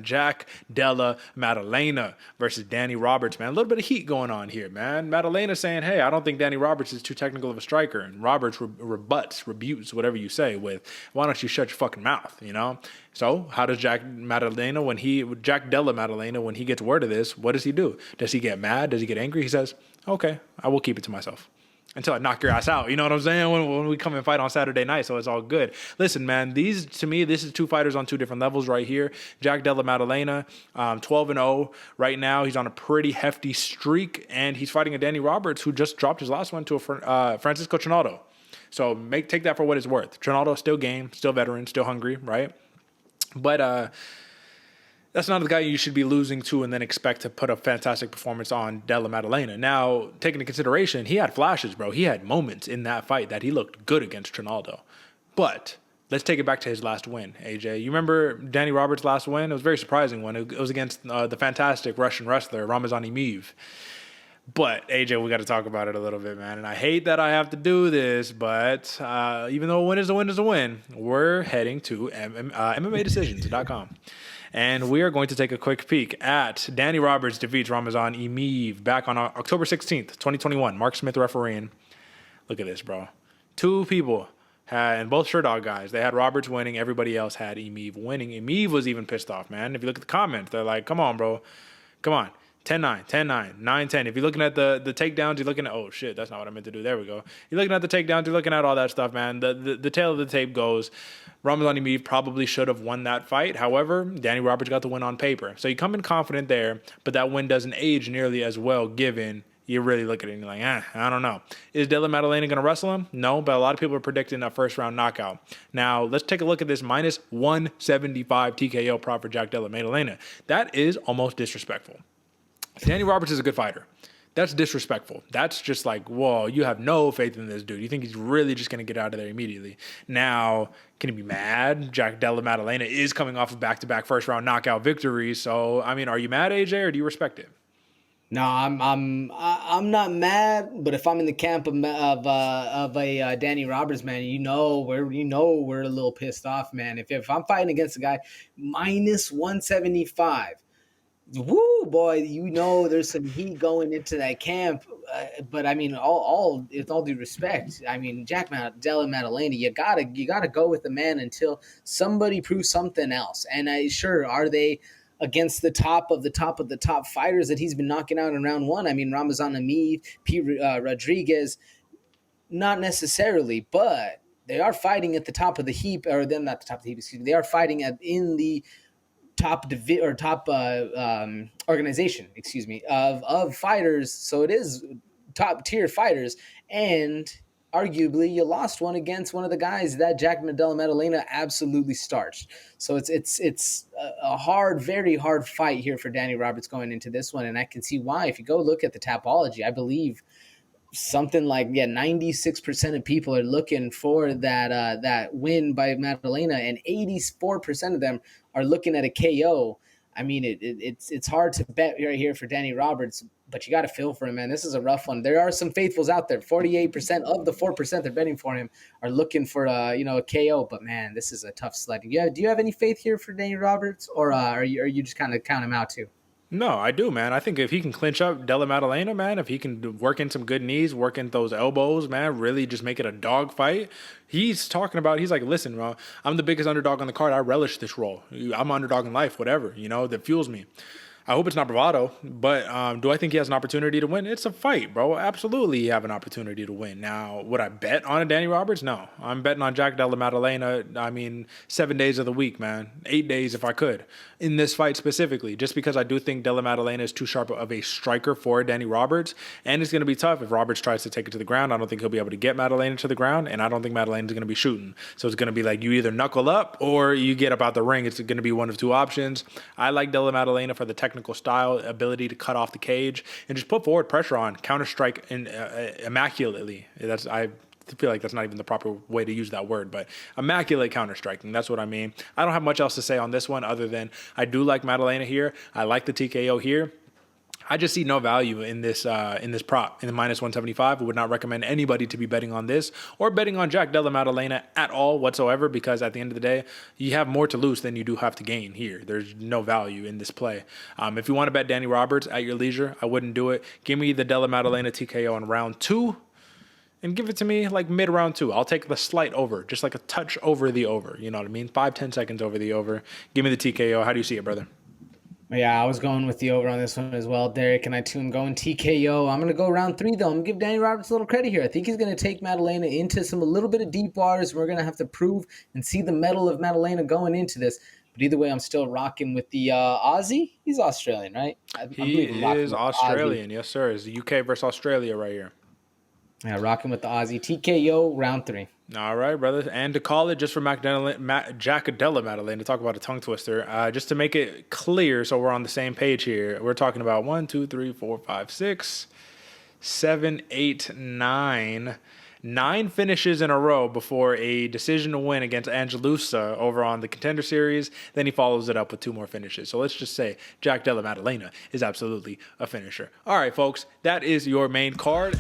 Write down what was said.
Jack Della Maddalena versus Danny Roberts, man. A little bit of heat going on here, man. Maddalena saying, hey, I don't think Danny Roberts is too technical of a striker. And Roberts rebutes, whatever you say with, why don't you shut your fucking mouth, you know? So how does Jack Della Maddalena, when he gets word of this, what does he do? Does he get mad? Does he get angry? He says, okay, I will keep it to myself until I knock your ass out. You know what I'm saying? When we come and fight on Saturday night, so it's all good. Listen, man, to me, this is two fighters on two different levels right here. Jack Della Maddalena, 12-0 right now. He's on a pretty hefty streak, and he's fighting a Danny Roberts who just dropped his last one to a Francisco Trinaldo. So take that for what it's worth. Trinaldo still game, still veteran, still hungry, right? But that's not the guy you should be losing to and then expect to put a fantastic performance on Della Maddalena. Now, taking into consideration, he had flashes, bro. He had moments in that fight that he looked good against Trinaldo. But let's take it back to his last win, AJ. You remember Danny Roberts' last win? It was a very surprising one. It was against the fantastic Russian wrestler, Ramazan Emeev. But, AJ, we got to talk about it a little bit, man. And I hate that I have to do this, but even though a win is a win is a win, we're heading to MMADecisions.com. And we are going to take a quick peek at Danny Roberts defeats Ramazan Emeev back on October 16th, 2021. Mark Smith refereeing. Look at this, bro. Two people and both Sherdog guys. They had Roberts winning. Everybody else had Emeev winning. Emeev was even pissed off, man. If you look at the comments, they're like, come on, bro. Come on. 10-9, 10-9, 9-10. If you're looking at the takedowns, you're looking at, oh, shit, that's not what I meant to do. There we go. You're looking at the takedowns, you're looking at all that stuff, man. The tail of the tape goes, Ramazan Emeev probably should have won that fight. However, Danny Roberts got the win on paper. So you come in confident there, but that win doesn't age nearly as well given you really look at it and you're like, I don't know. Is Della Maddalena going to wrestle him? No, but a lot of people are predicting a first-round knockout. Now, let's take a look at this minus 175 TKO prop for Jack Della Maddalena. That is almost disrespectful. Danny Roberts is a good fighter. That's disrespectful. That's just like, whoa, you have no faith in this dude. You think he's really just going to get out of there immediately. Now, can he be mad? Jack Della Maddalena is coming off of back-to-back first-round knockout victories. So, I mean, are you mad, AJ, or do you respect it? No, I'm not mad, but if I'm in the camp of a Danny Roberts, man, we're a little pissed off, man. If I'm fighting against a guy minus 175. Woo, boy, there's some heat going into that camp. But I mean, all with all due respect, I mean, Della Maddalena, you gotta go with the man until somebody proves something else. And are they against the top of the top fighters that he's been knocking out in round one? I mean, Ramazan Emeev, Rodriguez, not necessarily, but they are fighting at the top of the heap, or them not the top of the heap. Excuse me. They are fighting in the top organization, of fighters. So it is top tier fighters, and arguably you lost one against one of the guys that Jack Della Maddalena absolutely starched. So it's a hard, very hard fight here for Danny Roberts going into this one, and I can see why. If you go look at the Tapology, I believe something like 96% of people are looking for that win by Maddalena, and 84% of them are looking at a KO. I mean, it's hard to bet right here for Danny Roberts, but you got to feel for him, man. This is a rough one. There are some faithfuls out there. 48% of the 4% they're betting for him are looking for a KO. But man, this is a tough sledding. Do you have any faith here for Danny Roberts, or are you just kind of count him out too? No, I do, man. I think if he can clinch up Della Maddalena, man, if he can work in some good knees, work in those elbows, man, really just make it a dog fight. He's like, listen, bro, I'm the biggest underdog on the card. I relish this role. I'm an underdog in life, whatever, that fuels me. I hope it's not bravado, but do I think he has an opportunity to win? It's a fight, bro. Absolutely you have an opportunity to win. Now, would I bet on a Danny Roberts? No. I'm betting on Jack Della Maddalena, 7 days of the week, man. 8 days if I could. In this fight specifically, just because I do think Della Maddalena is too sharp of a striker for Danny Roberts, and it's going to be tough if Roberts tries to take it to the ground. I don't think he'll be able to get Maddalena to the ground, and I don't think Maddalena's going to be shooting. So it's going to be like you either knuckle up or you get up out the ring. It's going to be one of two options. I like Della Maddalena for the technical style, ability to cut off the cage and just put forward pressure on, counter strike immaculately. I feel like that's not even the proper way to use that word, but immaculate counter striking. That's what I mean. I don't have much else to say on this one other than I do like Maddalena here. I like the TKO here. I just see no value in this prop in the -175. I would not recommend anybody to be betting on this or betting on Jack Della Maddalena at all whatsoever, because at the end of the day, you have more to lose than you do have to gain here. There's no value in this play. If you want to bet Danny Roberts at your leisure, I wouldn't do it. Give me the Della Maddalena TKO in round 2. And give it to me like mid round 2. I'll take the slight over, just like a touch over the over. You know what I mean? 5-10 seconds over the over. Give me the TKO. How do you see it, brother? Yeah, I was going with the over on this one as well, Derek, and I too am going TKO. I'm going to go round 3, though. I'm going to give Danny Roberts a little credit here. I think he's going to take Maddalena into a little bit of deep waters. We're going to have to prove and see the mettle of Maddalena going into this. But either way, I'm still rocking with the Aussie. He's Australian, right? He is Australian. Yes, sir. It's the UK versus Australia right here. Yeah, rocking with the Aussie. TKO round 3. All right, brother. And to call it, just for Jack Della Maddalena, to talk about a tongue twister, just to make it clear so we're on the same page here, we're talking about 1, 2, 3, 4, 5, 6, 7, 8, 9. 9 finishes in a row before a decision to win against Angelusa over on the Contender Series. Then he follows it up with 2 more finishes. So let's just say Jack Della Maddalena is absolutely a finisher. All right, folks, that is your main card.